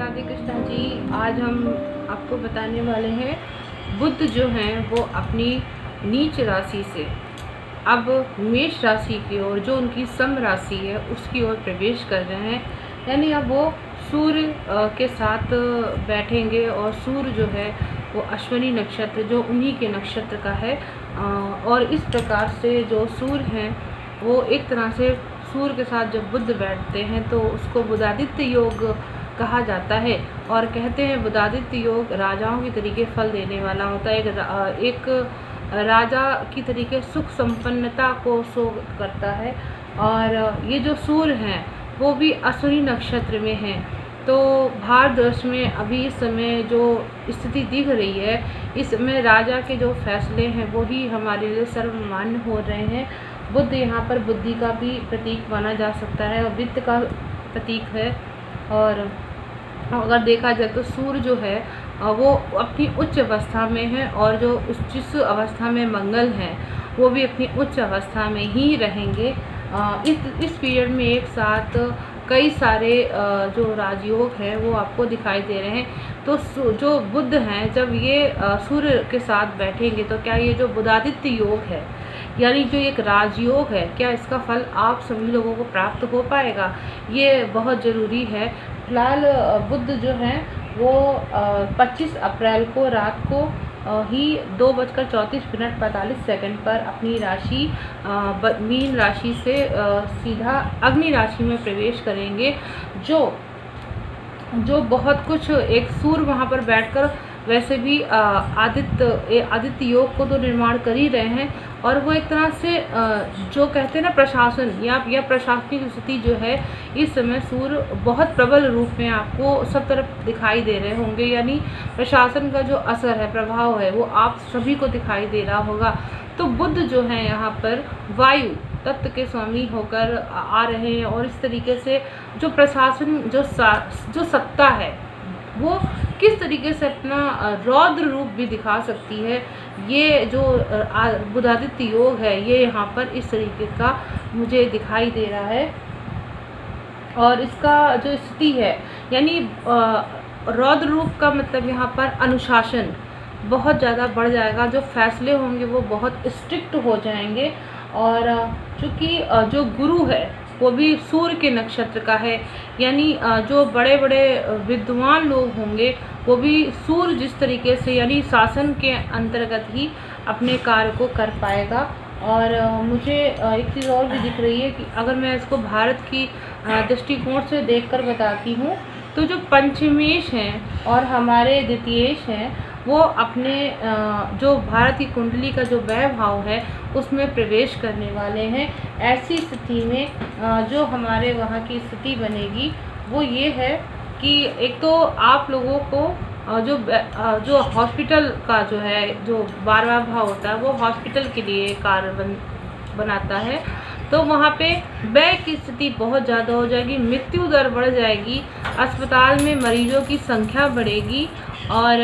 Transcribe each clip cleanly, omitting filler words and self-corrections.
राधे कृष्णा जी। आज हम आपको बताने वाले हैं बुध जो हैं वो अपनी नीच राशि से अब मेष राशि की ओर, जो उनकी सम राशि है, उसकी ओर प्रवेश कर रहे हैं। यानी अब वो सूर्य के साथ बैठेंगे और सूर्य जो है वो अश्विनी नक्षत्र, जो उन्हीं के नक्षत्र का है। और इस प्रकार से जो सूर्य हैं वो एक तरह से सूर्य के साथ जब बुध बैठते हैं तो उसको बुधादित्य योग कहा जाता है। और कहते हैं बुधादित्य योग राजाओं की तरीके फल देने वाला होता है। एक राजा की तरीके सुख संपन्नता को शो करता है। और ये जो सूर्य हैं वो भी अश्विनी नक्षत्र में हैं। तो भारतवर्ष में अभी इस समय जो स्थिति दिख रही है, इस समय राजा के जो फैसले हैं वो ही हमारे लिए सर्वमान्य हो रहे हैं। बुध यहाँ पर बुद्धि का भी प्रतीक माना जा सकता है और वित्त का प्रतीक है। और अगर देखा जाए तो सूर्य जो है वो अपनी उच्च अवस्था में है, और जो जिस अवस्था में मंगल हैं वो भी अपनी उच्च अवस्था में ही रहेंगे। इस पीरियड में एक साथ कई सारे जो राजयोग हैं वो आपको दिखाई दे रहे हैं। तो जो बुध हैं जब ये सूर्य के साथ बैठेंगे तो क्या ये जो बुधादित्य योग है, यानी जो एक राजयोग है, क्या इसका फल आप सभी लोगों को प्राप्त हो पाएगा? ये बहुत ज़रूरी है। फिलहाल बुध जो हैं वो 25 अप्रैल को रात को ही 2:34:45 पर अपनी राशि मीन राशि से सीधा अग्नि राशि में प्रवेश करेंगे। जो बहुत कुछ एक सूर्य वहाँ पर बैठकर वैसे भी आदित्य योग को तो निर्माण कर ही रहे हैं, और वो एक तरह से जो कहते हैं ना प्रशासन या प्रशासनिक स्थिति जो है, इस समय सूर्य बहुत प्रबल रूप में आपको सब तरफ दिखाई दे रहे होंगे। यानी प्रशासन का जो असर है, प्रभाव है, वो आप सभी को दिखाई दे रहा होगा। तो बुध जो है यहाँ पर वायु तत्व के स्वामी होकर आ रहे हैं, और इस तरीके से जो प्रशासन जो सत्ता है वो किस तरीके से अपना रौद्र रूप भी दिखा सकती है। ये जो बुधादित्य योग है ये यहाँ पर इस तरीके का मुझे दिखाई दे रहा है। और इसका जो स्थिति है, यानी रौद्र रूप का मतलब यहाँ पर अनुशासन बहुत ज़्यादा बढ़ जाएगा। जो फैसले होंगे वो बहुत स्ट्रिक्ट हो जाएंगे। और चूँकि जो गुरु है वो भी सूर्य के नक्षत्र का है, यानी जो बड़े बड़े विद्वान लोग होंगे वो भी सूर्य जिस तरीके से, यानी शासन के अंतर्गत ही अपने कार्य को कर पाएगा। और मुझे एक चीज़ और भी दिख रही है कि अगर मैं इसको भारत की दृष्टिकोण से देखकर बताती हूँ तो जो पंचमेश हैं और हमारे द्वितीयेश हैं वो अपने जो भारत की कुंडली का जो वैभव है उसमें प्रवेश करने वाले हैं। ऐसी स्थिति में जो हमारे वहाँ की स्थिति बनेगी वो ये है कि एक तो आप लोगों को जो हॉस्पिटल का जो है, जो 12वां भाव होता है वो हॉस्पिटल के लिए कार्य बनाता है, तो वहाँ पे व्यय की स्थिति बहुत ज़्यादा हो जाएगी, मृत्यु दर बढ़ जाएगी, अस्पताल में मरीजों की संख्या बढ़ेगी। और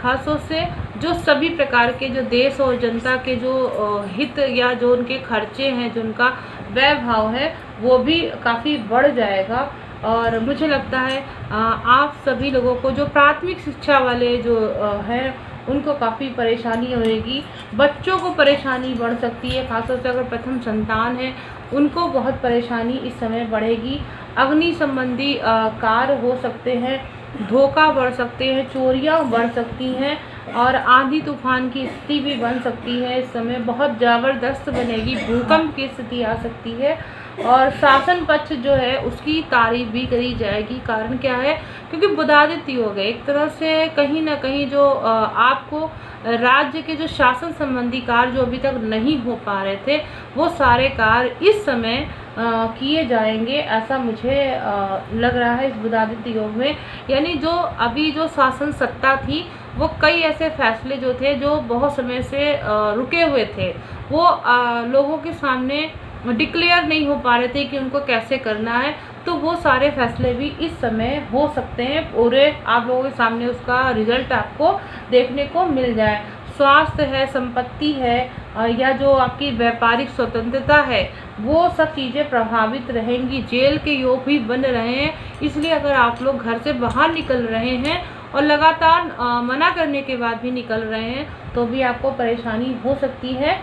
ख़ासतौर से जो सभी प्रकार के जो देश और जनता के जो हित या जो उनके खर्चे हैं, जो उनका व्यय भाव है वो भी काफ़ी बढ़ जाएगा। और मुझे लगता है आप सभी लोगों को जो प्राथमिक शिक्षा वाले जो हैं उनको काफ़ी परेशानी होगी। बच्चों को परेशानी बढ़ सकती है, खासतौर से अगर प्रथम संतान है उनको बहुत परेशानी इस समय बढ़ेगी। अग्नि संबंधी कार्य हो सकते हैं, धोखा बढ़ सकते हैं, चोरियां बढ़ सकती हैं, और आंधी तूफान की स्थिति भी बन सकती है। इस समय बहुत ज़बरदस्त बनेगी, भूकंप की स्थिति आ सकती है। और शासन पक्ष जो है उसकी तारीफ भी करी जाएगी। कारण क्या है? क्योंकि बुधादित्य योग है, एक तरह से कहीं ना कहीं जो आपको राज्य के जो शासन संबंधी कार्य जो अभी तक नहीं हो पा रहे थे वो सारे कार्य इस समय किए जाएंगे, ऐसा मुझे लग रहा है इस बुधादित्य योग में। यानी जो अभी जो शासन सत्ता थी वो कई ऐसे फैसले जो थे जो बहुत समय से रुके हुए थे, वो लोगों के सामने डिक्लेयर नहीं हो पा रहे थे कि उनको कैसे करना है, तो वो सारे फैसले भी इस समय हो सकते हैं, पूरे आप लोगों के सामने उसका रिजल्ट आपको देखने को मिल जाए। स्वास्थ्य है, संपत्ति है, या जो आपकी व्यापारिक स्वतंत्रता है, वो सब चीज़ें प्रभावित रहेंगी। जेल के योग भी बन रहे हैं, इसलिए अगर आप लोग घर से बाहर निकल रहे हैं और लगातार मना करने के बाद भी निकल रहे हैं, तो भी आपको परेशानी हो सकती है।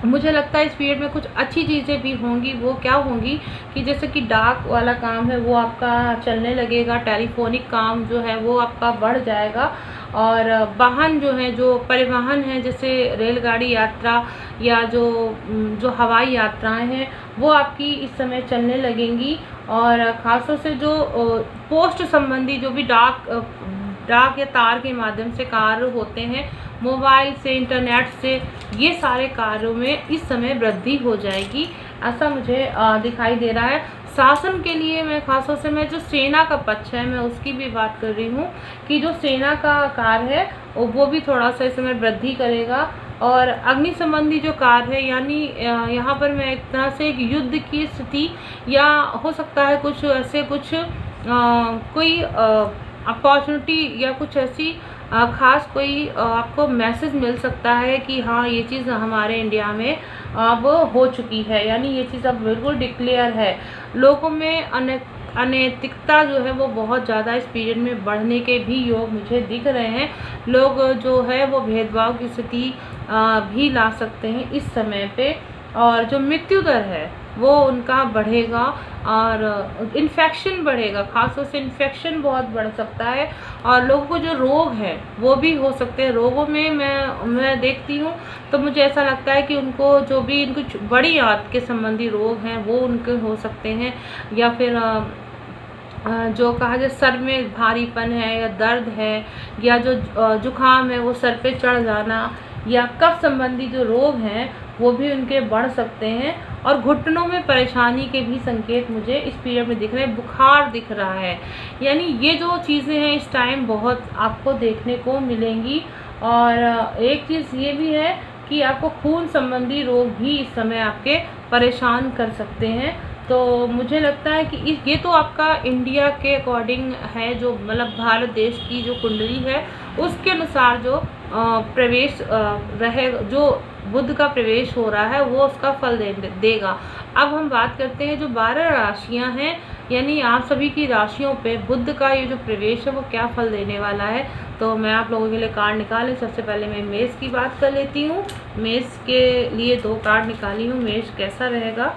मुझे लगता है इस पीरियड में कुछ अच्छी चीज़ें भी होंगी। वो क्या होंगी कि जैसे कि डाक वाला काम है वो आपका चलने लगेगा, टेलीफोनिक काम जो है वो आपका बढ़ जाएगा, और वाहन जो है, जो परिवहन है, जैसे रेलगाड़ी यात्रा या जो हवाई यात्राएं हैं, वो आपकी इस समय चलने लगेंगी। और ख़ासतौर से जो पोस्ट संबंधी जो भी डाक या तार के माध्यम से कार्य होते हैं, मोबाइल से, इंटरनेट से, ये सारे कार्यों में इस समय वृद्धि हो जाएगी, ऐसा मुझे दिखाई दे रहा है। शासन के लिए मैं खासतौर से मैं जो सेना का पक्ष है मैं उसकी भी बात कर रही हूँ कि जो सेना का कार्य है वो भी थोड़ा सा इस समय वृद्धि करेगा। और अग्नि संबंधी जो कार्य है, यानी यहाँ पर मैं एक तरह से एक युद्ध की स्थिति, या हो सकता है कुछ ऐसे कुछ कोई अपॉर्चुनिटी या कुछ ऐसी ख़ास कोई आपको मैसेज मिल सकता है कि हाँ ये चीज़ हमारे इंडिया में अब हो चुकी है, यानी ये चीज़ अब बिल्कुल डिक्लेयर है। लोगों में अनैतिकता जो है वो बहुत ज़्यादा इस पीरियड में बढ़ने के भी योग मुझे दिख रहे हैं। लोग जो है वो भेदभाव की स्थिति भी ला सकते हैं इस समय पे, और जो मृत्यु दर है वो उनका बढ़ेगा, और इन्फेक्शन बढ़ेगा, खासतौर से इन्फेक्शन बहुत बढ़ सकता है। और लोगों को जो रोग है वो भी हो सकते हैं। रोगों में मैं देखती हूँ तो मुझे ऐसा लगता है कि उनको जो भी इनको बड़ी आंत के संबंधी रोग हैं वो उनके हो सकते हैं, या फिर जो कहा जाए सर में भारीपन है या दर्द है, या जो जुखाम है वो सर पे चढ़ जाना, या कफ संबंधी जो रोग हैं वो भी उनके बढ़ सकते हैं। और घुटनों में परेशानी के भी संकेत मुझे इस पीरियड में दिख रहे हैं, बुखार दिख रहा है, यानी ये जो चीज़ें हैं इस टाइम बहुत आपको देखने को मिलेंगी। और एक चीज़ ये भी है कि आपको खून संबंधी रोग भी इस समय आपके परेशान कर सकते हैं। तो मुझे लगता है कि ये तो आपका इंडिया के अकॉर्डिंग है, जो मतलब भारत देश की जो कुंडली है उसके अनुसार जो प्रवेश रहे, जो बुध का प्रवेश हो रहा है वो उसका फल देगा। अब हम बात करते हैं जो 12 राशियां हैं, यानी आप सभी की राशियों पे बुध का ये जो प्रवेश है वो क्या फल देने वाला है। तो मैं आप लोगों के लिए कार्ड निकालें। सबसे पहले मैं मेष की बात कर लेती हूँ। मेष के लिए 2 कार्ड निकाली हूँ। मेष कैसा रहेगा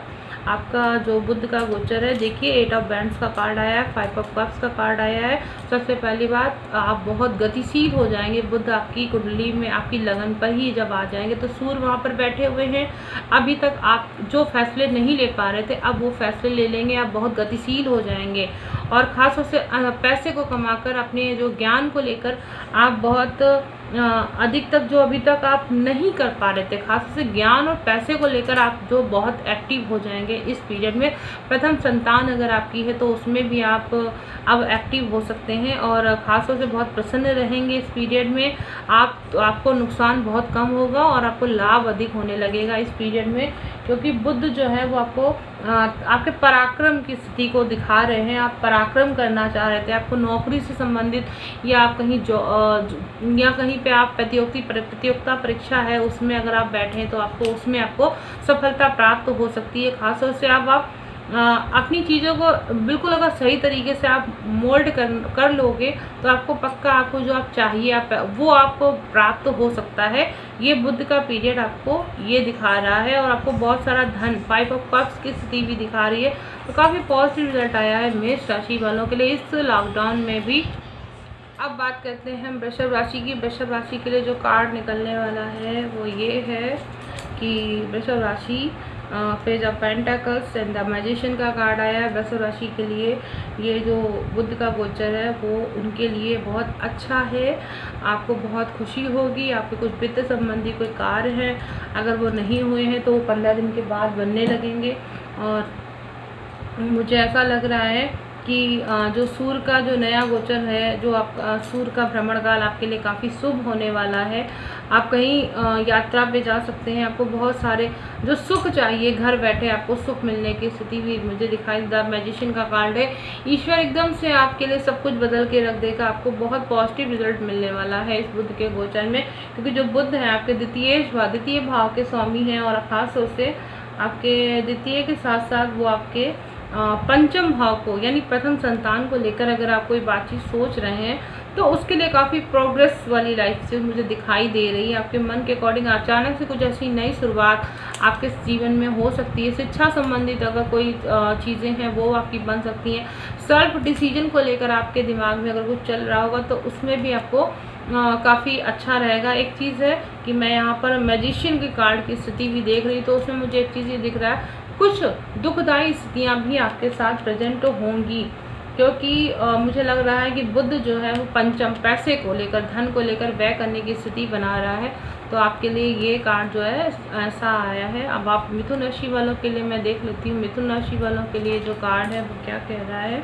आपका जो बुध का गोचर है। देखिए 8 ऑफ बैंड्स का कार्ड आया है, 5 ऑफ कप्स का कार्ड आया है। सबसे पहली बात, आप बहुत गतिशील हो जाएंगे। बुध आपकी कुंडली में आपकी लगन पर ही जब आ जाएंगे तो सूर्य वहाँ पर बैठे हुए हैं। अभी तक आप जो फैसले नहीं ले पा रहे थे अब वो फैसले ले लेंगे, आप बहुत गतिशील हो जाएंगे। और ख़ासतौर से पैसे को कमाकर अपने जो ज्ञान को लेकर आप बहुत अधिक तक जो अभी तक आप नहीं कर पा रहे थे, खासतौर से ज्ञान और पैसे को लेकर आप जो बहुत एक्टिव हो जाएंगे इस पीरियड में। प्रथम संतान अगर आपकी है तो उसमें भी आप अब एक्टिव हो सकते हैं, और ख़ासतौर से बहुत प्रसन्न रहेंगे इस पीरियड में। आपको नुकसान बहुत कम होगा और आपको लाभ अधिक होने लगेगा इस पीरियड में, क्योंकि बुध जो है वो आपको आपके पराक्रम की स्थिति को दिखा रहे हैं। आप पराक्रम करना चाह रहे थे, आपको नौकरी से संबंधित या आप कहीं या कहीं पे आप प्रतियोगिता परीक्षा है उसमें अगर आप बैठे हैं तो आपको उसमें आपको सफलता प्राप्त हो सकती है। खासतौर से आप अपनी चीज़ों को बिल्कुल अगर सही तरीके से आप मोल्ड कर लोगे तो आपको पक्का आपको जो आप चाहिए वो आपको प्राप्त हो सकता है। ये बुध का पीरियड आपको ये दिखा रहा है, और आपको बहुत सारा धन, 5 ऑफ कप्स की स्थिति भी दिखा रही है। तो काफ़ी पॉजिटिव रिजल्ट आया है मेष राशि वालों के लिए इस लॉकडाउन में भी। अब बात करते हैं वृषभ राशि की। वृषभ राशि के लिए जो कार्ड निकलने वाला है वो ये है कि वृषभ राशि page of pentacles and the magician का कार्ड आया है। वृषभ राशि के लिए ये जो बुध का गोचर है वो उनके लिए बहुत अच्छा है। आपको बहुत खुशी होगी। आपके कुछ वित्त संबंधी कोई कार्य हैं अगर वो नहीं हुए हैं तो वो 15 दिन के बाद बनने लगेंगे। और मुझे ऐसा लग रहा है कि जो सूर्य का जो नया गोचर है, जो आप सूर्य का भ्रमण काल आपके लिए काफ़ी शुभ होने वाला है। आप कहीं यात्रा पे जा सकते हैं। आपको बहुत सारे जो सुख चाहिए घर बैठे आपको सुख मिलने की स्थिति भी मुझे दिखाई द मैजिशियन का कार्ड है। ईश्वर एकदम से आपके लिए सब कुछ बदल के रख देगा। आपको बहुत पॉजिटिव रिजल्ट मिलने वाला है इस बुध के गोचर में, क्योंकि जो बुध है आपके द्वितीय भाव के स्वामी हैं और खास तौर से आपके द्वितीय के साथ साथ वो आपके पंचम भाव को यानी प्रथम संतान को लेकर अगर आप कोई बातचीत सोच रहे हैं तो उसके लिए काफ़ी प्रोग्रेस वाली लाइफ से मुझे दिखाई दे रही है। आपके मन के अकॉर्डिंग अचानक से कुछ ऐसी नई शुरुआत आपके जीवन में हो सकती है। शिक्षा संबंधित अगर कोई चीज़ें हैं वो आपकी बन सकती हैं। सेल्फ डिसीजन को लेकर आपके दिमाग में अगर कुछ चल रहा होगा तो उसमें भी आपको काफ़ी अच्छा रहेगा। एक चीज़ है कि मैं यहाँ पर मैजिशियन के कार्ड की स्थिति भी देख रही, तो उसमें मुझे एक चीज़ ये दिख रहा है, कुछ दुखदायी स्थितियाँ भी आपके साथ प्रेजेंट होंगी, क्योंकि मुझे लग रहा है कि बुध जो है वो पंचम पैसे को लेकर धन को लेकर व्यय करने की स्थिति बना रहा है। तो आपके लिए ये कार्ड जो है ऐसा आया है। अब आप मिथुन राशि वालों के लिए मैं देख लेती हूँ, मिथुन राशि वालों के लिए जो कार्ड है वो क्या कह रहा है।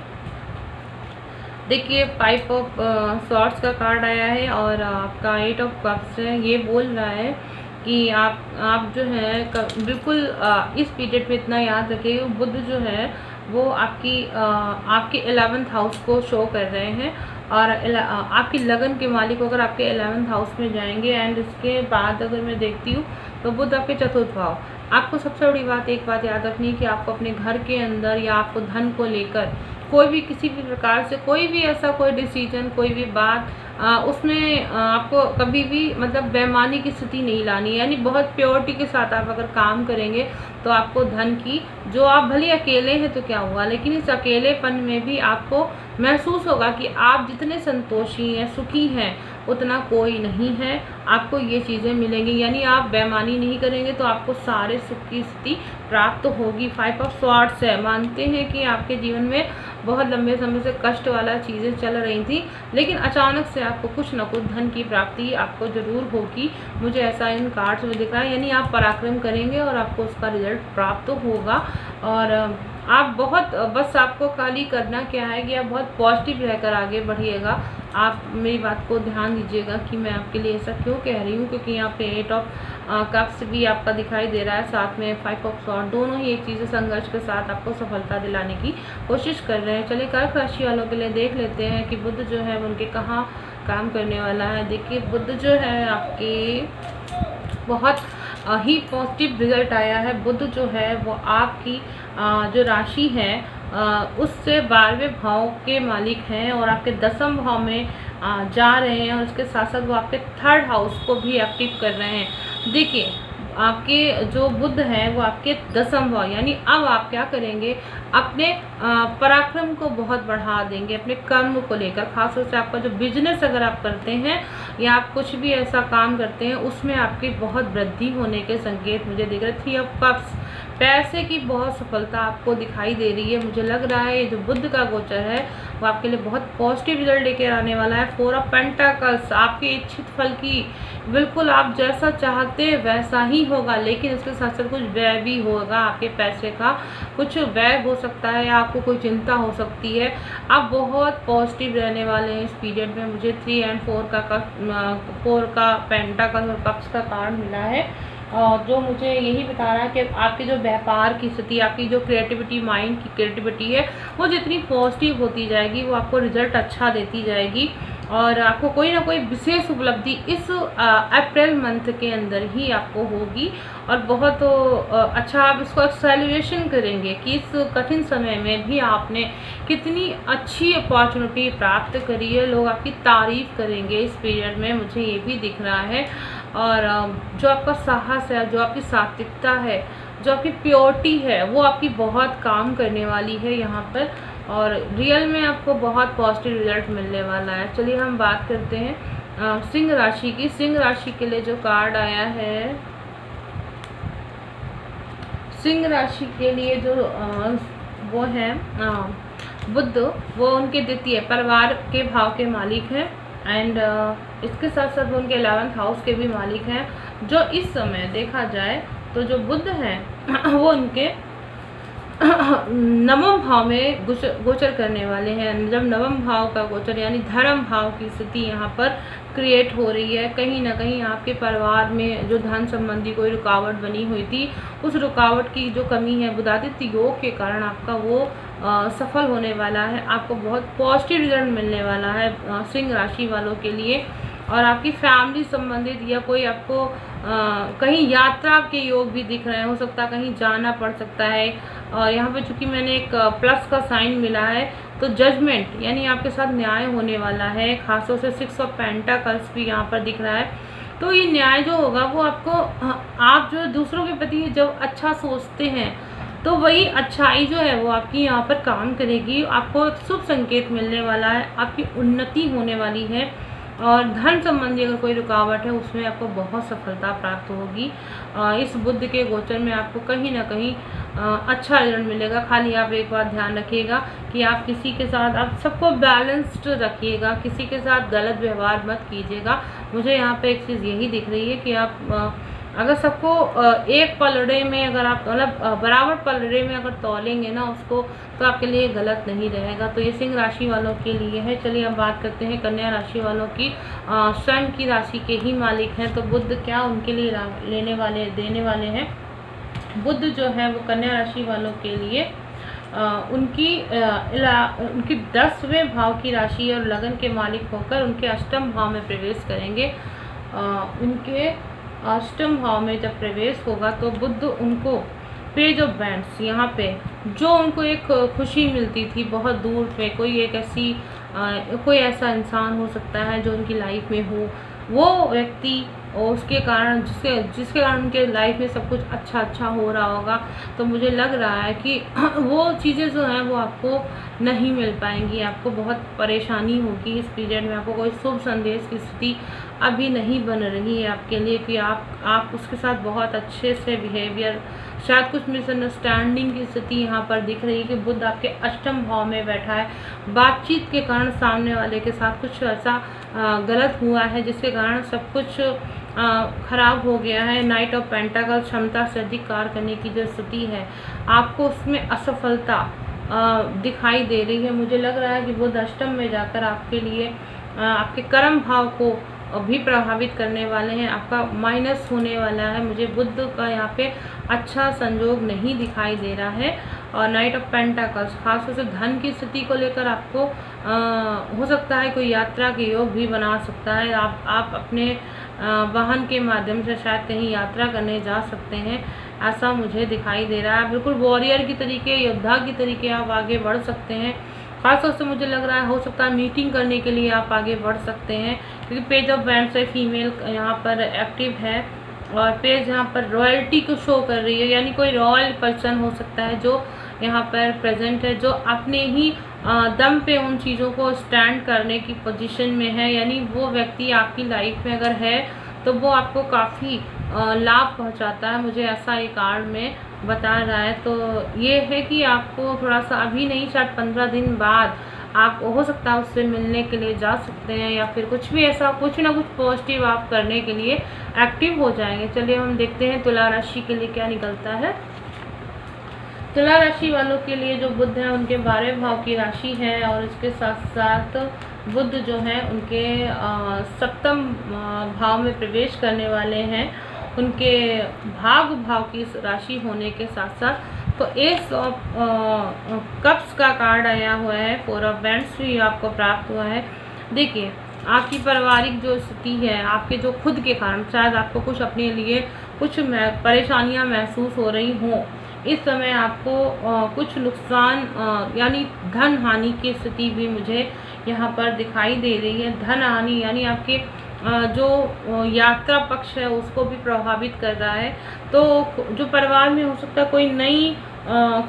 देखिए 5 ऑफ सॉर्ड्स का कार्ड आया है और आपका 8 ऑफ कप्स है। ये बोल रहा है कि आप जो है बिल्कुल इस पीरियड में इतना याद रखिए, बुध जो है वो आपके 11th हाउस को शो कर रहे हैं और आपकी लगन के मालिक अगर आपके 11th हाउस में जाएंगे। एंड इसके बाद अगर मैं देखती हूँ तो बुध आपके चतुर्थ भाव। आपको सबसे बड़ी बात एक बात याद रखनी है कि आपको अपने घर के अंदर या आपको धन को लेकर कोई भी किसी भी प्रकार से कोई भी ऐसा कोई डिसीजन कोई भी बात उसमें आपको कभी भी मतलब बेईमानी की स्थिति नहीं लानी है। यानी बहुत प्योरिटी के साथ आप अगर काम करेंगे तो आपको धन की जो आप भले अकेले हैं तो क्या हुआ, लेकिन इस अकेलेपन में भी आपको महसूस होगा कि आप जितने संतोषी हैं सुखी हैं उतना कोई नहीं है। आपको ये चीज़ें मिलेंगी, यानी आप बेईमानी नहीं करेंगे तो आपको सारे सुख की स्थिति प्राप्त होगी। 5 ऑफ स्वॉर्ड्स है। मानते हैं कि आपके जीवन में बहुत लंबे समय से कष्ट वाला चीज़ें चल रही थी, लेकिन अचानक से आपको कुछ न कुछ धन की प्राप्ति आपको ज़रूर होगी। मुझे ऐसा इन कार्ड्स में दिख रहा है, यानी आप पराक्रम करेंगे और आपको उसका रिजल्ट प्राप्त होगा। और आप बहुत बस आपको खाली करना क्या है कि आप बहुत पॉजिटिव रहकर आगे बढ़िएगा। आप मेरी बात को ध्यान दीजिएगा कि मैं आपके लिए ऐसा क्यों कह रही हूँ, क्योंकि यहाँ पे 8 ऑफ कप्स भी आपका दिखाई दे रहा है, साथ में 5 ऑफ स्वॉर्ड, दोनों ही एक चीज़ें संघर्ष के साथ आपको सफलता दिलाने की कोशिश कर रहे हैं। चलिए कर्क राशि वालों के लिए देख लेते हैं कि बुध जो है उनके कहाँ काम करने वाला है। देखिए बुध जो है आपके बहुत ही पॉजिटिव रिजल्ट आया है। बुध जो है वो आपकी जो राशि है उससे 12वें भाव के मालिक हैं और आपके 10वें भाव में जा रहे हैं और उसके साथ साथ वो आपके 3rd हाउस को भी एक्टिव कर रहे हैं। देखिए आपके जो बुध हैं वो आपके 10वें भाव, यानी अब आप क्या करेंगे, अपने पराक्रम को बहुत बढ़ा देंगे अपने कर्म को लेकर। खासतौर से आपका जो बिजनेस अगर आप करते हैं या आप कुछ भी ऐसा काम करते हैं उसमें आपकी बहुत वृद्धि होने के संकेत मुझे दिख रहे। 3 ऑफ कप्स, पैसे की बहुत सफलता आपको दिखाई दे रही है। मुझे लग रहा है ये जो बुध का गोचर है वो आपके लिए बहुत पॉजिटिव रिजल्ट लेकर आने वाला है। 4 ऑफ पेंटाकल्स, आपके इच्छित फल की बिल्कुल आप जैसा चाहते वैसा ही होगा, लेकिन इसके साथ साथ कुछ व्यय भी होगा। आपके पैसे का कुछ व्यय हो सकता है या आपको कोई चिंता हो सकती है। आप बहुत पॉजिटिव रहने वाले हैं इस पीरियड में। मुझे 3 एंड 4 का पेंटाकल्स और कप्स का कार्ड मिला है, जो मुझे यही बता रहा है कि आपके जो व्यापार की स्थिति, आपकी जो क्रिएटिविटी, माइंड की क्रिएटिविटी है वो जितनी पॉजिटिव होती जाएगी वो आपको रिजल्ट अच्छा देती जाएगी और आपको कोई ना कोई विशेष उपलब्धि इस अप्रैल मंथ के अंदर ही आपको होगी और बहुत अच्छा आप इसको सेलिब्रेशन करेंगे कि इस कठिन समय में भी आपने कितनी अच्छी अपॉर्चुनिटी प्राप्त करी है। लोग आपकी तारीफ करेंगे इस पीरियड में, मुझे ये भी दिख रहा है। और जो आपका साहस है, जो आपकी सात्विकता है, जो आपकी प्योरिटी है वो आपकी बहुत काम करने वाली है यहाँ पर और रियल में आपको बहुत पॉजिटिव रिजल्ट मिलने वाला है। चलिए हम बात करते हैं सिंह राशि की। सिंह राशि के लिए जो कार्ड आया है, सिंह राशि के लिए जो वो है बुध, वो उनके द्वितीय परिवार के भाव के मालिक हैं एंड इसके साथ साथ वो उनके 11th हाउस के भी मालिक हैं। जो इस समय देखा जाए तो जो बुध हैं वो उनके नवम भाव में गोचर करने वाले हैं। जब नवम भाव का गोचर यानी धर्म भाव की स्थिति यहाँ पर क्रिएट हो रही है, कहीं ना कहीं आपके परिवार में जो धन संबंधी कोई रुकावट बनी हुई थी, उस रुकावट की जो कमी है बुधादित्य योग के कारण आपका वो सफल होने वाला है। आपको बहुत पॉजिटिव रिजल्ट मिलने वाला है सिंह राशि वालों के लिए। और आपकी फैमिली संबंधित या कोई आपको कहीं यात्रा के योग भी दिख रहे हैं, हो सकता है कहीं जाना पड़ सकता है। और यहाँ पे चूंकि मैंने एक प्लस का साइन मिला है, तो जजमेंट यानी आपके साथ न्याय होने वाला है। खासतौर से 6 ऑफ पेंटाकल्स भी यहाँ पर दिख रहा है। तो ये न्याय जो होगा वो आपको, आप जो दूसरों के प्रति जब अच्छा सोचते हैं तो वही अच्छाई जो है वो आपकी यहाँ पर काम करेगी। आपको शुभ संकेत मिलने वाला है, आपकी उन्नति होने वाली है। और धन संबंधी अगर कोई रुकावट है उसमें आपको बहुत सफलता प्राप्त होगी। इस बुध के गोचर में आपको कहीं ना कहीं अच्छा रिजल्ट मिलेगा। खाली आप एक बात ध्यान रखिएगा कि आप किसी के साथ, आप सबको बैलेंस्ड रखिएगा, किसी के साथ गलत व्यवहार मत कीजिएगा। मुझे यहाँ पे एक चीज़ यही दिख रही है कि आप अगर सबको एक पलड़े में, अगर आप मतलब बराबर पलड़े में अगर तौलेंगे ना उसको, तो आपके लिए गलत नहीं रहेगा। तो ये सिंह राशि वालों के लिए है। चलिए अब बात करते हैं कन्या राशि वालों की। स्वयं की राशि के ही मालिक हैं, तो बुध क्या उनके लिए देने वाले हैं। बुध जो है वो कन्या राशि वालों के लिए उनकी 10वें भाव की राशि और लगन के मालिक होकर उनके अष्टम भाव में प्रवेश करेंगे। उनके अष्टम भाव में जब प्रवेश होगा तो बुध उनको पेज ऑफ बैंड्स, यहाँ पे जो उनको एक खुशी मिलती थी बहुत दूर पे, कोई ऐसा इंसान हो सकता है जो उनकी लाइफ में हो, वो व्यक्ति और उसके कारण जिसके कारण उनके लाइफ में सब कुछ अच्छा हो रहा होगा। तो मुझे लग रहा है कि वो चीज़ें जो हैं वो आपको नहीं मिल पाएंगी, आपको बहुत परेशानी होगी इस पीरियड में। आपको कोई शुभ संदेश की स्थिति अभी नहीं बन रही है आपके लिए कि आप उसके साथ बहुत अच्छे से बिहेवियर, शायद कुछ मिसअंडरस्टैंडिंग की स्थिति यहाँ पर दिख रही है कि बुध आपके अष्टम भाव में बैठा है। बातचीत के कारण सामने वाले के साथ कुछ ऐसा गलत हुआ है जिसके कारण सब कुछ खराब हो गया है। नाइट ऑफ पेंटाकल, क्षमता से अधिक कार्य करने की जो स्थिति है आपको उसमें असफलता दिखाई दे रही है। मुझे लग रहा है कि बुध अष्टम में जाकर आपके लिए आपके कर्म भाव को भी प्रभावित करने वाले हैं, आपका माइनस होने वाला है। मुझे बुध का यहाँ पे अच्छा संयोग नहीं दिखाई दे रहा है। और नाइट ऑफ पेंटाकल्स खासतौर से धन की स्थिति को लेकर आपको हो सकता है कोई यात्रा के योग भी बना सकता है। आप अपने वाहन के माध्यम से शायद कहीं यात्रा करने जा सकते हैं, ऐसा मुझे दिखाई दे रहा है। बिल्कुल वॉरियर की तरीके, योद्धा की तरीके आप आगे बढ़ सकते हैं। खासतौर से मुझे लग रहा है हो सकता है मीटिंग करने के लिए आप आगे बढ़ सकते हैं, क्योंकि पेज ऑफ बैंड्स से फीमेल यहाँ पर एक्टिव है और पेज यहाँ पर रॉयल्टी को शो कर रही है, यानी कोई रॉयल पर्सन हो सकता है जो यहाँ पर प्रेजेंट है, जो अपने ही दम पे उन चीज़ों को स्टैंड करने की पोजीशन में है। यानी वो व्यक्ति आपकी लाइफ में अगर है तो वो आपको काफ़ी लाभ पहुँचाता है, मुझे ऐसा एक कार्ड में बता रहा है। तो ये है कि आपको थोड़ा सा अभी नहीं, शायद 15 दिन बाद आप हो सकता है उससे मिलने के लिए जा सकते हैं, या फिर कुछ भी ऐसा कुछ ना कुछ पॉजिटिव आप करने के लिए एक्टिव हो जाएंगे। चलिए हम देखते हैं तुला राशि के लिए क्या निकलता है। तुला राशि वालों के लिए जो बुध है उनके 12वें भाव की राशि है और इसके साथ साथ बुध जो है उनके 7वें भाव में प्रवेश करने वाले हैं। उनके भाव की राशि होने के साथ साथ तो एस ऑफ कप्स का कार्ड आया हुआ है, 4 ऑफ बैंड्स भी आपको प्राप्त हुआ है। देखिए आपकी पारिवारिक जो स्थिति है, आपके जो खुद के कारण शायद आपको कुछ अपने लिए कुछ परेशानियां महसूस हो रही हों, इस समय आपको कुछ नुकसान यानी धन हानि की स्थिति भी मुझे यहाँ पर दिखाई दे रही है। धन हानि यानी आपके जो यात्रा पक्ष है उसको भी प्रभावित कर रहा है। तो जो परिवार में हो सकता है कोई नई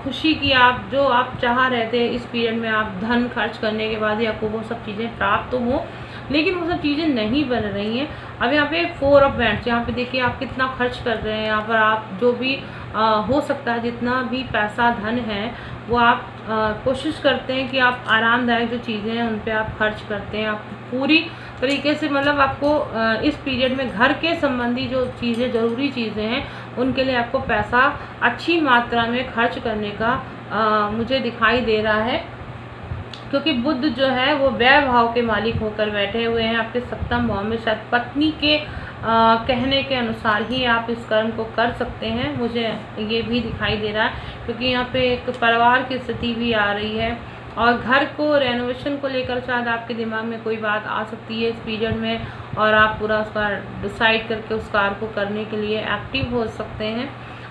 खुशी की जो आप चाह रहे थे इस पीरियड में, आप धन खर्च करने के बाद ही आपको वो सब चीज़ें प्राप्त तो हो, लेकिन वो सब चीज़ें नहीं बन रही हैं। अब यहाँ पे 4 ऑफ बैंड्स, यहाँ पे देखिए आप कितना खर्च कर रहे हैं। यहाँ पर आप जो भी हो सकता है जितना भी पैसा धन है वो आप कोशिश करते हैं कि आप आरामदायक जो चीज़ें हैं उन पे आप खर्च करते हैं। आप पूरी तरीके से मतलब आपको इस पीरियड में घर के संबंधी जो चीज़ें ज़रूरी चीज़ें हैं उनके लिए आपको पैसा अच्छी मात्रा में खर्च करने का मुझे दिखाई दे रहा है, क्योंकि बुध जो है वो व्यय भाव के मालिक होकर बैठे हुए हैं आपके सप्तम भाव में। शायद पत्नी के कहने के अनुसार ही आप इस कर्म को कर सकते हैं, मुझे ये भी दिखाई दे रहा है, क्योंकि यहाँ पे एक परिवार की स्थिति भी आ रही है और घर को रेनोवेशन को लेकर शायद आपके दिमाग में कोई बात आ सकती है इस पीरियड में, और आप पूरा उसका डिसाइड करके उस कार्य को करने के लिए एक्टिव हो सकते हैं।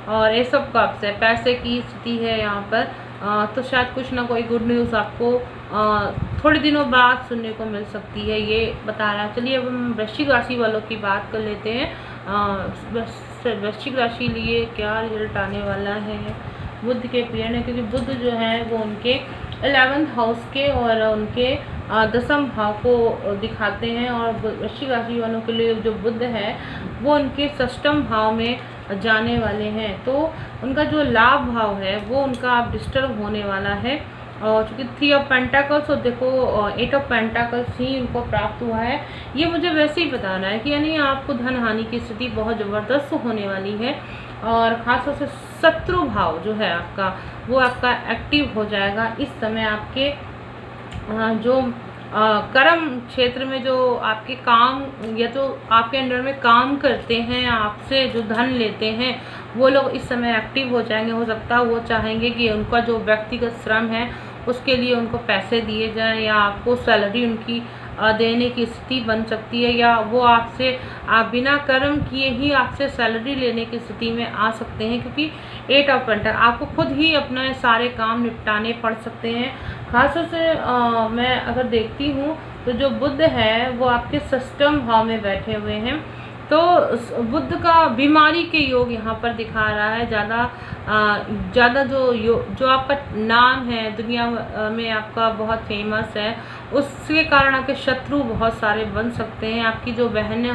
और ये सब कब से पैसे की स्थिति है यहाँ पर, तो शायद कुछ ना कोई गुड न्यूज़ आपको थोड़े दिनों बाद सुनने को मिल सकती है, ये बता रहा है। चलिए अब हम वृश्चिक राशि वालों की बात कर लेते हैं। वृश्चिक राशि लिए क्या रिजल्ट आने वाला है बुध के पीरियड है, क्योंकि बुध जो है वो उनके 11th हाउस के और उनके 10th भाव को दिखाते हैं। और वृश्चिक राशि वालों के लिए जो बुध है वो उनके 6th भाव में जाने वाले हैं, तो उनका जो लाभ भाव है वो उनका आप डिस्टर्ब होने वाला है। और चूँकि 3 ऑफ पेंटाकल्स और देखो 8 ऑफ पेंटाकल्स ही उनको प्राप्त हुआ है, ये मुझे वैसे ही बता रहा है कि यानी आपको धन हानि की स्थिति बहुत ज़बरदस्त होने वाली है। और ख़ासतौर से शत्रु भाव जो है आपका वो आपका एक्टिव हो जाएगा इस समय। आपके जो कर्म क्षेत्र में जो आपके काम या जो आपके अंडर में काम करते हैं, आपसे जो धन लेते हैं, वो लोग इस समय एक्टिव हो जाएंगे। हो सकता है वो चाहेंगे कि उनका जो व्यक्तिगत श्रम है उसके लिए उनको पैसे दिए जाएं, या आपको सैलरी उनकी देने की स्थिति बन सकती है, या वो आपसे बिना कर्म किए ही आपसे सैलरी लेने की स्थिति में आ सकते हैं, क्योंकि 8 ऑफ पेंटाकल आपको खुद ही अपने सारे काम निपटाने पड़ सकते हैं। खासतौर से मैं अगर देखती हूँ तो जो बुध है वो आपके 6th भाव में बैठे हुए हैं, तो बुध का बीमारी के योग यहाँ पर दिखा रहा है। ज़्यादा जो आपका नाम है दुनिया में आपका बहुत फेमस है, उसके कारण आपके शत्रु बहुत सारे बन सकते हैं। आपकी जो बहन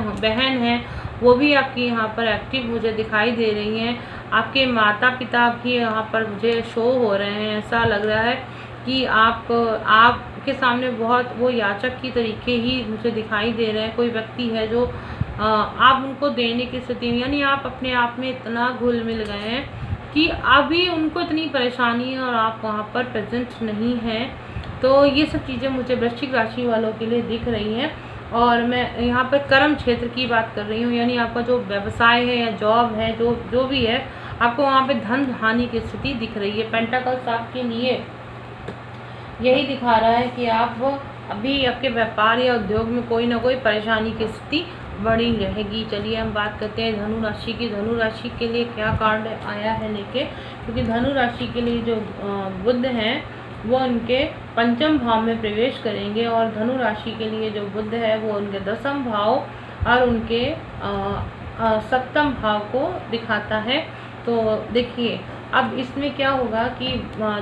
है वो भी आपकी यहाँ पर एक्टिव मुझे दिखाई दे रही हैं। आपके माता पिता भी यहाँ पर मुझे शो हो रहे हैं। ऐसा लग रहा है कि आपके सामने बहुत वो याचक की तरीके ही मुझे दिखाई दे रहे हैं। कोई व्यक्ति है जो आप उनको देने की स्थिति में, यानी आप अपने आप में इतना घुल मिल गए हैं कि अभी उनको इतनी परेशानी है और आप वहाँ पर प्रेजेंट नहीं हैं। तो ये सब चीज़ें मुझे वृश्चिक राशि वालों के लिए दिख रही हैं। और मैं यहाँ पर कर्म क्षेत्र की बात कर रही हूँ, यानी आपका जो व्यवसाय है या जॉब है, जो भी है, आपको वहाँ पे धन हानि की स्थिति दिख रही है। पेंटाकल्स आपके लिए यही दिखा रहा है कि आप अभी आपके व्यापार या उद्योग में कोई ना कोई परेशानी की स्थिति बनी रहेगी। चलिए हम बात करते हैं धनु राशि की। धनु राशि के लिए क्या कार्ड आया है लेके, क्योंकि धनु राशि के लिए जो बुध हैं वो उनके 5th भाव में प्रवेश करेंगे, और धनु राशि के लिए जो बुध है वो उनके 10th भाव और उनके 7th भाव को दिखाता है। तो देखिए अब इसमें क्या होगा कि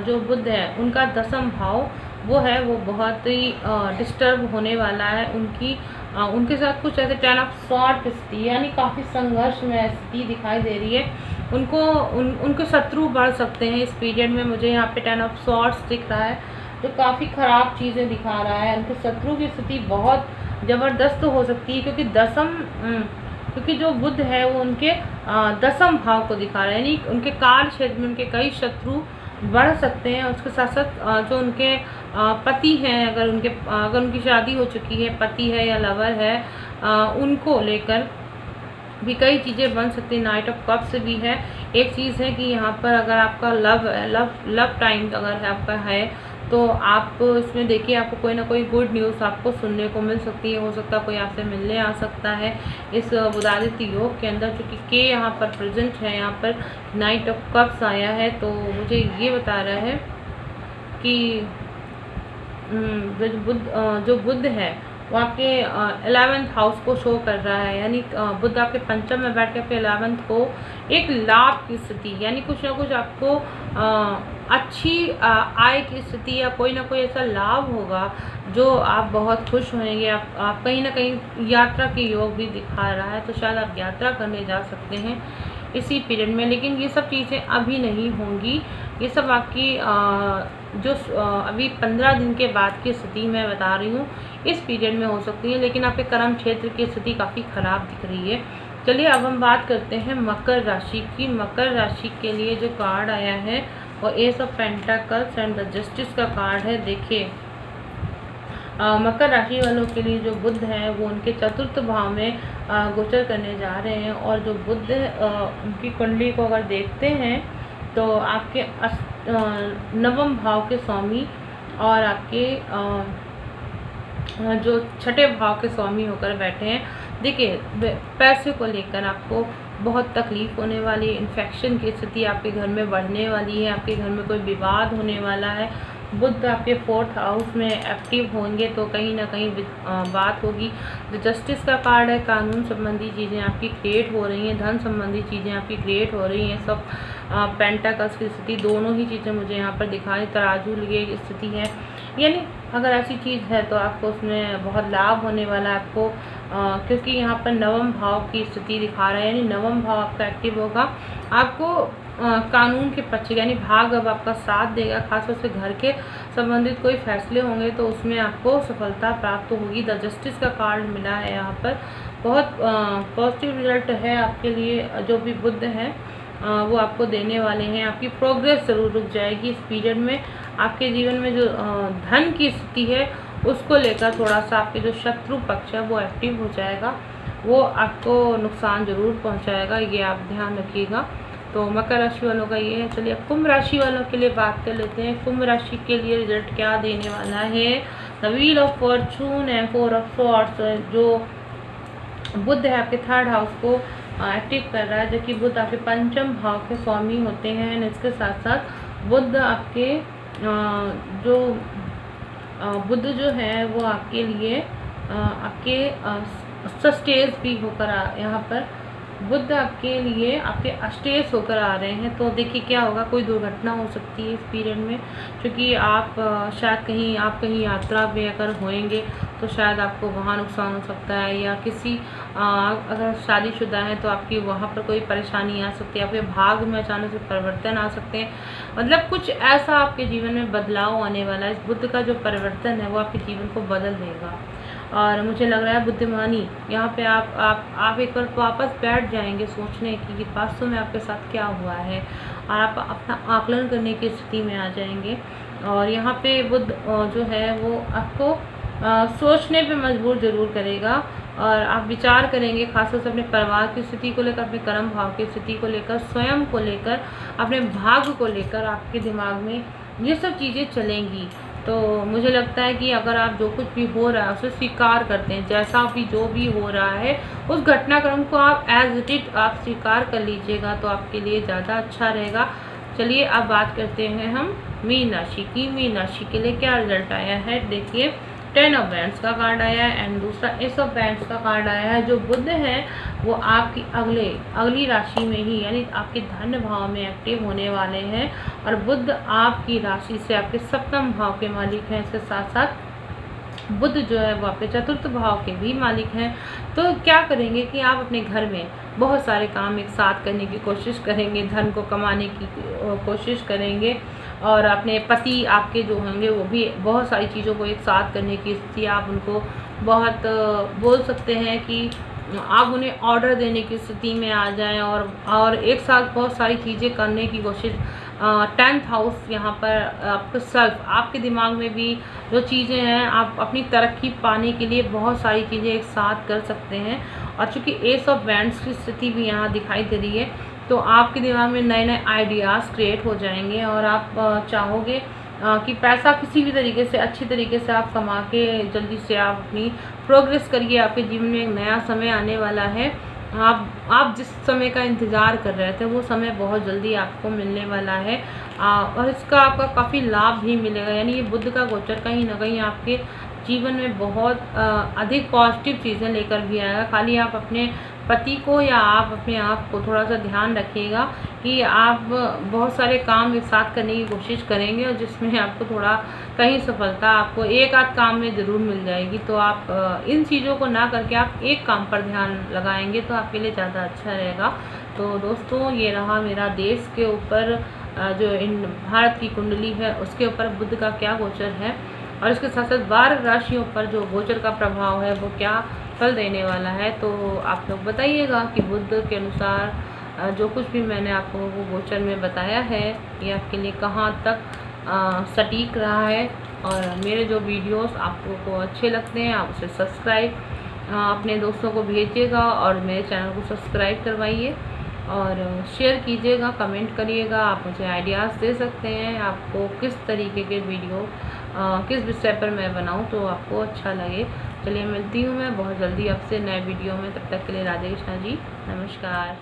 जो बुध है उनका 10th भाव वो है वो बहुत ही डिस्टर्ब होने वाला है। उनके साथ कुछ ऐसे 10 ऑफ सॉर्ट स्थिति, यानी काफ़ी संघर्ष में स्थिति दिखाई दे रही है। उनके शत्रु बढ़ सकते हैं इस पीरियड में। मुझे यहाँ पे 10 ऑफ सॉर्ट्स दिख रहा है जो काफ़ी ख़राब चीज़ें दिखा रहा है। उनके शत्रु की स्थिति बहुत ज़बरदस्त हो सकती है, क्योंकि जो बुध है वो उनके 10th भाव को दिखा रहा है, यानी उनके कार्य क्षेत्र में उनके कई शत्रु बढ़ सकते हैं। उसके साथ साथ जो उनके पति हैं, अगर उनकी शादी हो चुकी है, पति है या लवर है, उनको लेकर भी कई चीज़ें बन सकती हैं। नाइट ऑफ कप्स भी है। एक चीज़ है कि यहाँ पर अगर आपका लव टाइम अगर है आपका है, तो आप इसमें देखिए आपको कोई ना कोई गुड न्यूज़ आपको सुनने को मिल सकती है। हो सकता है कोई आपसे मिलने आ सकता है इस बुधादित्य योग के अंदर, चूँकि के यहाँ पर प्रेजेंट है। यहाँ पर नाइट ऑफ कप्स आया है, तो मुझे ये बता रहा है कि जो बुध है वो आपके 11th हाउस को शो कर रहा है, यानी बुध आपके 5th में बैठ के आपके 11th को एक लाभ की स्थिति, यानी कुछ ना कुछ आपको अच्छी आय की स्थिति या कोई ना कोई ऐसा लाभ होगा जो आप बहुत खुश होंगे। आप कहीं ना कहीं यात्रा के योग भी दिखा रहा है, तो शायद आप यात्रा करने जा सकते हैं इसी पीरियड में। लेकिन ये सब चीज़ें अभी नहीं होंगी, ये सब आपकी जो अभी 15 दिन के बाद की स्थिति मैं बता रही हूँ इस पीरियड में हो सकती है। लेकिन आपके कर्म क्षेत्र की स्थिति काफ़ी ख़राब दिख रही है। चलिए अब हम बात करते हैं मकर राशि की। मकर राशि के लिए जो कार्ड आया है और S of pentacles and the justice का कार्ड है। देखिए मकर राशि वालों के लिए जो बुध है वो उनके चतुर्थ भाव में गोचर करने जा रहे हैं, और जो बुध उनकी कुंडली को अगर देखते हैं तो आपके नवम भाव के स्वामी और आपके जो छठे भाव के स्वामी होकर बैठे हैं। देखिए पैसे को लेकर आपको बहुत तकलीफ होने वाली है, इन्फेक्शन की स्थिति आपके घर में बढ़ने वाली है, आपके घर में कोई विवाद होने वाला है। बुध आपके 4th हाउस में एक्टिव होंगे तो कहीं ना कहीं बात होगी। जो जस्टिस का कार्ड है, कानून संबंधी चीज़ें आपकी क्रिएट हो रही हैं, धन संबंधी चीज़ें आपकी क्रिएट हो रही हैं। सब पेंटाकल्स की स्थिति, दोनों ही चीज़ें मुझे यहाँ पर दिखाई, तराजू लिए स्थिति है। यानी अगर ऐसी चीज़ है तो आपको उसमें बहुत लाभ होने वाला है आपको, क्योंकि यहाँ पर नवम भाव की स्थिति दिखा रहा है, यानी नवम भाव आपका एक्टिव होगा। आपको कानून के पक्ष यानी भाग अब आपका साथ देगा, खासतौर से घर के संबंधित कोई फैसले होंगे तो उसमें आपको सफलता प्राप्त होगी। द जस्टिस का कार्ड मिला है यहाँ पर, बहुत पॉजिटिव रिजल्ट है आपके लिए। जो भी बुध है वो आपको देने वाले हैं। आपकी प्रोग्रेस ज़रूर रुक जाएगी इस पीरियड में। आपके जीवन में जो धन की स्थिति है उसको लेकर थोड़ा सा आपके जो शत्रु पक्ष है वो एक्टिव हो जाएगा, वो आपको नुकसान ज़रूर पहुंचाएगा, ये आप ध्यान रखिएगा। तो मकर राशि वालों का ये है। चलिए अब कुंभ राशि वालों के लिए बात कर लेते हैं। कुंभ राशि के लिए रिजल्ट क्या देने वाला है। The wheel of Fortune and 4 of swords, जो बुध है आपके 3rd हाउस को एक्टिव कर रहा है, जो कि बुध आपके पंचम भाव के स्वामी होते हैं। इसके साथ साथ बुध आपके जो बुध जो है वो आपके लिए आपके सस्टेज भी होकर यहाँ पर बुध आपके लिए आपके अष्टेश होकर आ रहे हैं। तो देखिए क्या होगा, कोई दुर्घटना हो सकती है इस पीरियड में, क्योंकि आप शायद कहीं यात्रा में अगर होएंगे तो शायद आपको वहाँ नुकसान हो सकता है, या किसी अगर शादीशुदा है तो आपकी वहाँ पर कोई परेशानी आ सकती है, आपके भाग में अचानक से परिवर्तन आ सकते हैं। मतलब कुछ ऐसा आपके जीवन में बदलाव आने वाला है। इस बुध का जो परिवर्तन है वो आपके जीवन को बदल देगा, और मुझे लग रहा है बुद्धिमानी यहाँ पे आप एक बार वापस बैठ जाएंगे सोचने की वास्तव में आपके साथ क्या हुआ है, और आप अपना आकलन करने की स्थिति में आ जाएंगे। और यहाँ पे बुध जो है वो आपको सोचने पे मजबूर ज़रूर करेगा, और आप विचार करेंगे खासतौर से अपने परिवार की स्थिति को लेकर, अपने कर्म भाव की स्थिति को लेकर, स्वयं को लेकर, अपने भाग्य को लेकर आपके दिमाग में ये सब चीज़ें चलेंगी। तो मुझे लगता है कि अगर आप जो कुछ भी हो रहा है उसे स्वीकार करते हैं, जैसा भी जो भी हो रहा है उस घटनाक्रम को आप एज इट इज आप स्वीकार कर लीजिएगा तो आपके लिए ज़्यादा अच्छा रहेगा। चलिए अब बात करते हैं हम मीन राशि की। मीन राशि के लिए क्या रिजल्ट आया है। देखिए 10 ऑफ बैंड्स का कार्ड आया है एंड दूसरा एस ऑफ बैंड्स का कार्ड आया है। जो बुध है वो आपकी अगली राशि में ही यानी आपके धन भाव में एक्टिव होने वाले हैं, और बुध आपकी राशि से आपके सप्तम भाव के मालिक हैं। इसके साथ साथ बुध जो है वो आपके चतुर्थ भाव के भी मालिक हैं। तो क्या करेंगे कि आप अपने घर में बहुत सारे काम एक साथ करने की कोशिश करेंगे, धन को कमाने की कोशिश करेंगे, और अपने पति आपके जो होंगे वो भी बहुत सारी चीज़ों को एक साथ करने की स्थिति, आप उनको बहुत बोल सकते हैं कि आप उन्हें ऑर्डर देने की स्थिति में आ जाएं, और एक साथ बहुत सारी चीज़ें करने की कोशिश। 10th हाउस यहाँ पर आपके सेल्फ, आपके दिमाग में भी जो चीज़ें हैं आप अपनी तरक्की पाने के लिए बहुत सारी चीज़ें एक साथ कर सकते हैं। और चूँकि एस ऑफ बैंड्स की स्थिति भी यहाँ दिखाई दे रही है तो आपके दिमाग में नए नए आइडियाज़ क्रिएट हो जाएंगे, और आप चाहोगे कि पैसा किसी भी तरीके से अच्छी तरीके से आप कमा के जल्दी से आप अपनी प्रोग्रेस करिए। आपके जीवन में एक नया समय आने वाला है। आप जिस समय का इंतज़ार कर रहे थे वो समय बहुत जल्दी आपको मिलने वाला है, और इसका आपका काफ़ी लाभ भी मिलेगा। यानी ये बुध का गोचर कहीं ना कहीं आपके जीवन में बहुत अधिक पॉजिटिव चीज़ें लेकर भी आएगा। खाली आप अपने पति को या आप अपने आप को थोड़ा सा ध्यान रखिएगा कि आप बहुत सारे काम एक साथ करने की कोशिश करेंगे, और जिसमें आपको थोड़ा कहीं सफलता आपको एक आध काम में ज़रूर मिल जाएगी। तो आप इन चीज़ों को ना करके आप एक काम पर ध्यान लगाएंगे तो आपके लिए ज़्यादा अच्छा रहेगा। तो दोस्तों ये रहा मेरा देश के ऊपर जो इन भारत की कुंडली है उसके ऊपर बुध का क्या गोचर है, और इसके साथ साथ 12 राशियों पर जो गोचर का प्रभाव है वो क्या फल देने वाला है। तो आप लोग बताइएगा कि बुध के अनुसार जो कुछ भी मैंने आपको वो गोचर में बताया है ये आपके लिए कहाँ तक सटीक रहा है। और मेरे जो वीडियोस आपको अच्छे लगते हैं आप उसे सब्सक्राइब अपने दोस्तों को भेजिएगा और मेरे चैनल को सब्सक्राइब करवाइए और शेयर कीजिएगा, कमेंट करिएगा। आप मुझे आइडियाज़ दे सकते हैं आपको किस तरीके के वीडियो किस विषय पर मैं बनाऊं तो आपको अच्छा लगे। चलिए मिलती हूँ मैं बहुत जल्दी आपसे नए वीडियो में, तब तक के लिए राधे कृष्णा जी, नमस्कार।